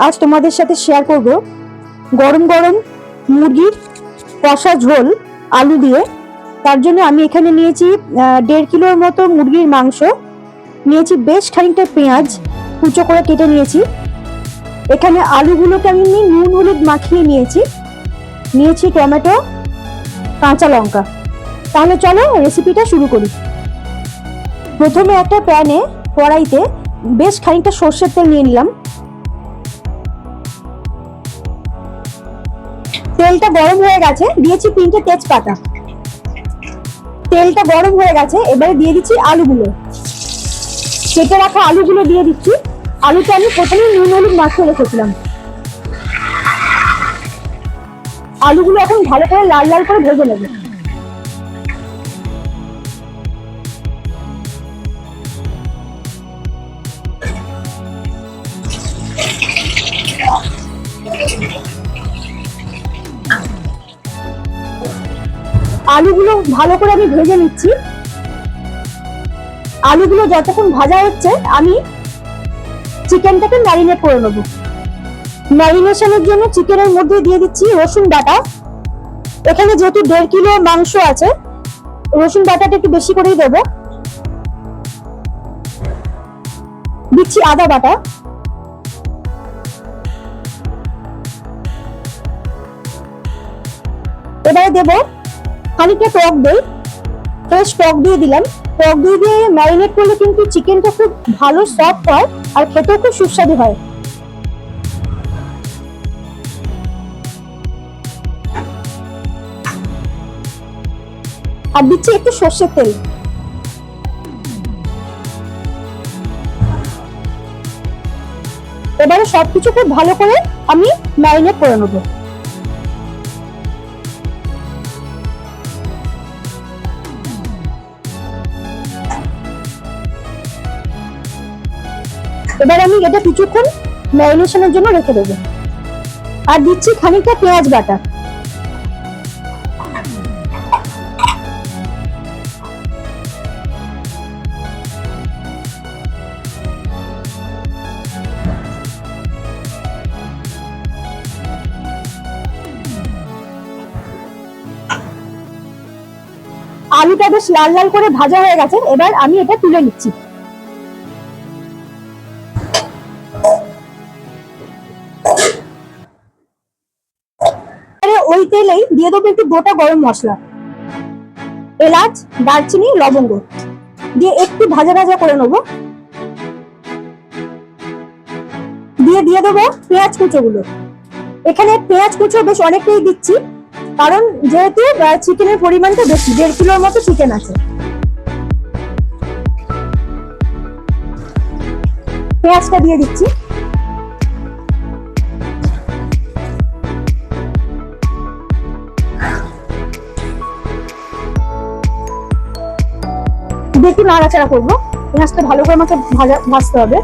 আজ তোমাদের সাথে শেয়ার করব গরম গরম মুরগির কষা ঝোল আলু দিয়ে। তার জন্য আমি এখানে নিয়েছি 1.5 কিলোর মতো মুরগির মাংস, নিয়েছি বেশ খানিকটা পেঁয়াজ কুচো করে কেটে নিয়েছি। এখানে আলুগুলোকে আমি নুন হলুদ মাখিয়ে নিয়েছি টমেটো, কাঁচা লঙ্কা। তাহলে চলো রেসিপিটা শুরু করি। প্রথমে একটা প্যানে কড়াইতে বেশ খানিকটা সর্ষের তেল নিয়ে নিলাম। তেলটা গরম হয়ে গেছে, দিয়েছি 3টে তেজপাতা। তেলটা গরম হয়ে গেছে, এবারে দিয়ে দিচ্ছি আলুগুলো। কেটে রাখা আলুগুলো দিয়ে দিচ্ছি। আলুটা আমি প্রথমে নুন হলুদ মাখিয়ে রেখেছিলাম। আলুগুলো এখন ভালো করে লাল লাল করে ভেজে নেব। আলুগুলো ভালো করে আমি ভেজে নিচ্ছি। আলুগুলো যতক্ষণ ভাজা হচ্ছে আমি চিকেনটাকে ম্যারিনেট করে নেব। ম্যারিনেশনের জন্য চিকেনের মধ্যে দিয়ে দিচ্ছি রসুন বাটা। এখানে যেহেতু 1.5 কিলো মাংস আছে, রসুন বাটাটা একটু বেশি করেই দেবো। দিচ্ছি আদা বাটা, এবারে দেবো খানিকটা টক দই। ফ্রেশ টক দিয়ে দিলাম। টক দই দিয়ে ম্যারিনেট করলে কিন্তু চিকেনটা খুব ভালো সফট হয় আর খেতেও খুব সুস্বাদু হয়। আর দিচ্ছি একটু সর্ষের তেল। এবারে সবকিছু খুব ভালো করে আমি ম্যারিনেট করে নেব। এবার আমি এটা কিছুক্ষণ ম্যারিনেশনের জন্য রেখে দেবো। আর দিচ্ছি খানিকটা পেঁয়াজ বাটা। আলুটা বেশ লাল লাল করে ভাজা হয়ে গেছে, এবার আমি এটা তুলে নিচ্ছি। ওই তেলেই দিয়ে দেবো একটু গোটা গরম মশলা, এলাচ, দারচিনি, লবঙ্গ দিয়ে একটু ভাজা ভাজা করে নেবো। দিয়ে দেবো পেঁয়াজ কুচোগুলো। এখানে পেঁয়াজ কুচো বেশ অনেকটাই দিচ্ছি, কারণ যেহেতু চিকেনের পরিমাণটা বেশি, 1.5 কিলোর মতো চিকেন আছে। পেঁয়াজটা দিয়ে দিচ্ছি। একটু নাড়াচাড়া করবো। পেঁয়াজটা ভালো করে আমাকে ভাজতে হবে।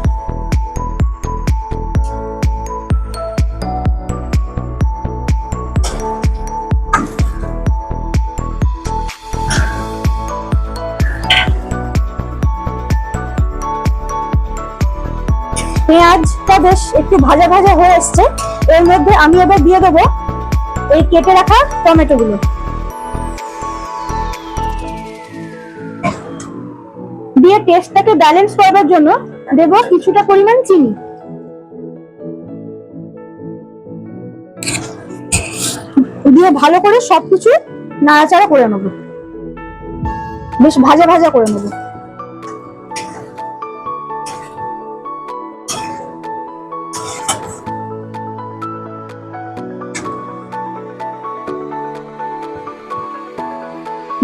পেঁয়াজটা বেশ একটু ভাজা ভাজা হয়ে এসছে। এর মধ্যে আমি এবার দিয়ে দেবো এই কেটে রাখা টমেটো গুলো। দিয়ে টেস্টটাকে ব্যালেন্স করবার জন্য দেব কিছুটা পরিমাণ চিনি। দিয়ে ভালো করে সবকিছু নাড়াচাড়া করে নেব, বেশ ভাজা ভাজা করে নেব।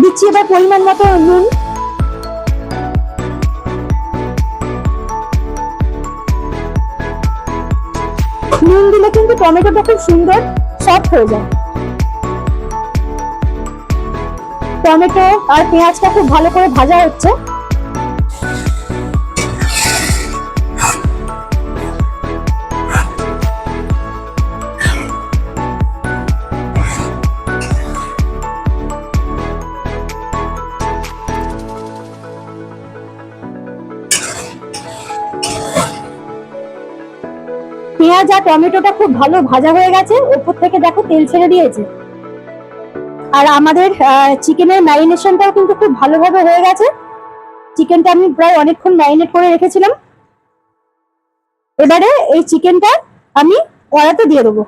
দিচ্ছি এবার পরিমাণ মতো নুন। নুন দিলে কিন্তু টমেটোটা খুব সুন্দর সফট হয়ে যায়। টমেটো আর পেঁয়াজটা খুব ভালো করে ভাজা হচ্ছে। পেঁয়াজ আর টমেটোটা খুব ভালো ভাজা হয়ে গেছে, উপর থেকে দেখো তেল ছেড়ে দিয়েছে। আর আমাদের চিকেনের ম্যারিনেশনটাও কিন্তু খুব ভালোভাবে হয়ে গেছে। চিকেনটা আমি প্রায় অনেকক্ষণ ম্যারিনেট করে রেখেছিলাম। এবারে এই চিকেনটা আমি কড়াতে দিয়ে দেবো।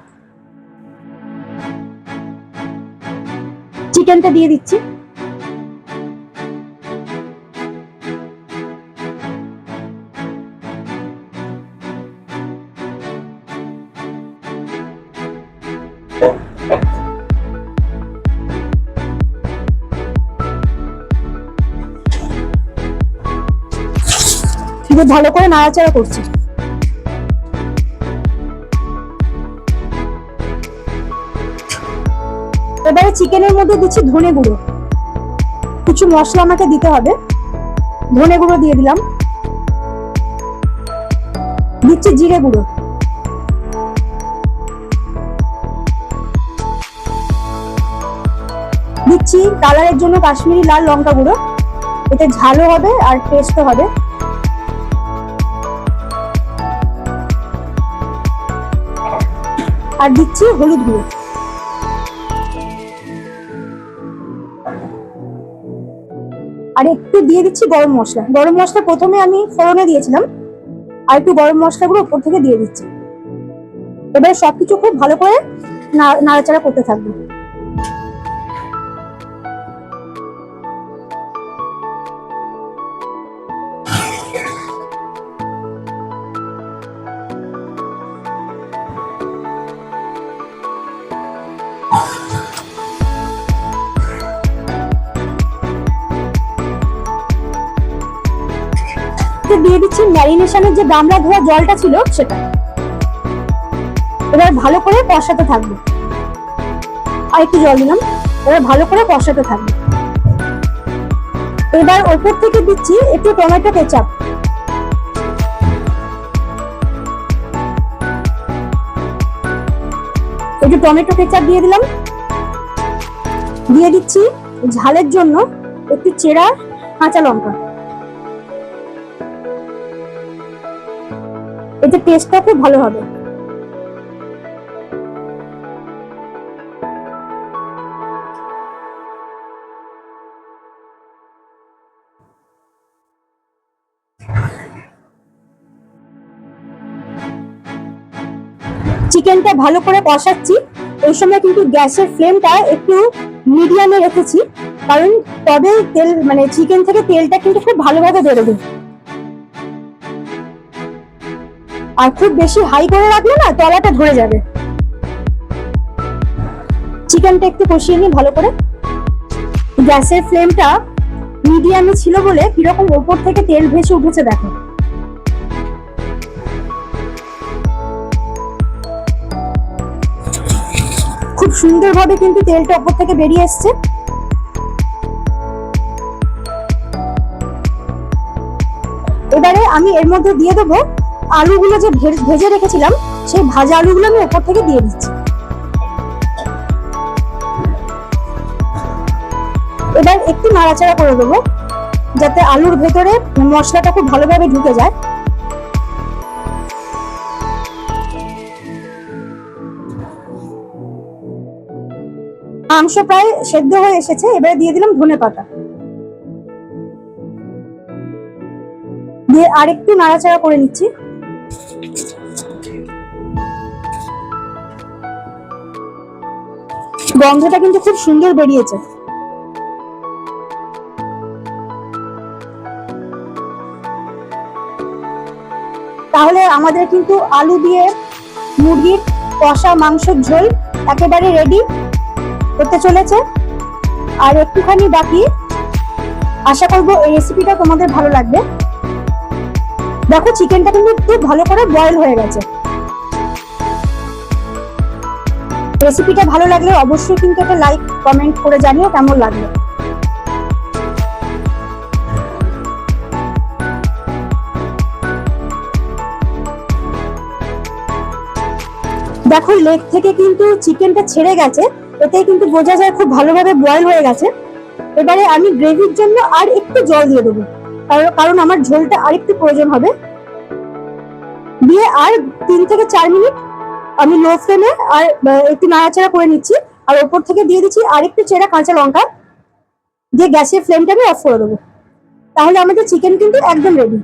চিকেনটা দিয়ে দিচ্ছি। ভালো করে নাড়াচাড়া করছি। এবারে চিকেনের মধ্যে দিচ্ছি ধনে গুঁড়ো। কিছু মশলা আমাকে দিতে হবে। ধনে গুঁড়ো দিয়ে দিলাম, দিচ্ছি জিরে গুঁড়ো, দিচ্ছি কালারের জন্য কাশ্মীরি লাল লঙ্কা গুঁড়ো, এতে ঝালও হবে আর টেস্টও হবে। আর দিচ্ছি হলুদ গুঁড়ো। আর একটু দিয়ে দিচ্ছি গরম মশলা। গরম মশলা প্রথমে আমি ফোড়নে দিয়েছিলাম, আর একটু গরম মশলাগুলো উপর থেকে দিয়ে দিচ্ছি। এবারে সবকিছু খুব ভালো করে নাড়াচাড়া করতে থাকবো। দিয়ে দিচ্ছি ম্যারিনেশনের যে গামলা ধোয়া জলটা ছিল সেটা। এবার ভালো করে কষাতে থাকবো। আর একটু জল দিলাম। এবার ভালো করে কষাতে থাকবো। এবার ওপর থেকে দিচ্ছি একটু টমেটো কেচাপ। একটু টমেটো কেচাপ দিয়ে দিলাম। দিয়ে দিচ্ছি ঝালের জন্য একটু চেরা কাঁচা লঙ্কা। এতে টেস্টটা খুব ভালো হবে। চিকেনটা ভালো করে কষাচ্ছি। এই সময় কিন্তু গ্যাসের ফ্লেমটা একটু মিডিয়ামে রেখেছি, কারণ তবে তেল মানে চিকেন থেকে তেলটা কিন্তু খুব ভালোভাবে বেরোবে। আর খুব বেশি হাই করে রাখলে না তলাটা ধরে যাবে। চিকেনটা একটু কষিয়ে নিই ভালো করে। গ্যাসের ফ্লেমটা মিডিয়ামে ছিল বলে কিরকম ওপর থেকে তেল ভেসে উঠেছে দেখো। খুব সুন্দরভাবে কিন্তু তেলটা ওপর থেকে বেরিয়ে এসছে। এবারে আমি এর মধ্যে দিয়ে দেবো আলুগুলো যে ভেজে রেখেছিলাম, সেই ভাজা আলুগুলো আমি ওপর থেকে দিয়ে দিচ্ছি। এবার একটু নাড়াচাড়া করে দেবো যাতে আলুর ভেতরে মশলাটা খুব ভালোভাবে ঢুকে যায়। মাংস প্রায় সেদ্ধ হয়ে এসেছে। এবারে দিয়ে দিলাম ধনেপাতা, দিয়ে আরেকটু নাড়াচাড়া করে নিচ্ছি। গন্ধটা কিন্তু খুব সুন্দর বেরিয়েছে। তাহলে আমাদের কিন্তু আলু দিয়ে মুরগির কষা মাংসের ঝোল একেবারে রেডি হতে চলেছে। আর একটুখানি বাকি। আশা করবো এই রেসিপিটা তোমাদের ভালো লাগবে। দেখো চিকেনটা কিন্তু খুব ভালো করে বয়েল হয়ে গেছে। রেসিপিটা ভালো লাগলে অবশ্যই কিন্তু একটা লাইক কমেন্ট করে জানিও কেমন লাগলো। দেখো লেগ থেকে কিন্তু চিকেনটা ছেড়ে গেছে, এতে কিন্তু বোঝা যায় খুব ভালোভাবে বয়েল হয়ে গেছে। এবারে আমি গ্রেভির জন্য আর একটু জল দিয়ে দেবো, কারণ আমার ঝোলটা আর একটু প্রয়োজন হবে। দিয়ে আর 3 থেকে 4 মিনিট আমি লো ফ্লেমে আর একটু নাড়াচাড়া করে নিচ্ছি, আর ওপর থেকে দিয়ে দিচ্ছি আরেকটু চেরা কাঁচা লঙ্কা, দিয়ে গ্যাসের ফ্লেমটা আমি অফ করে দেবো। তাহলে আমাদের চিকেন কিন্তু একদম রেডি।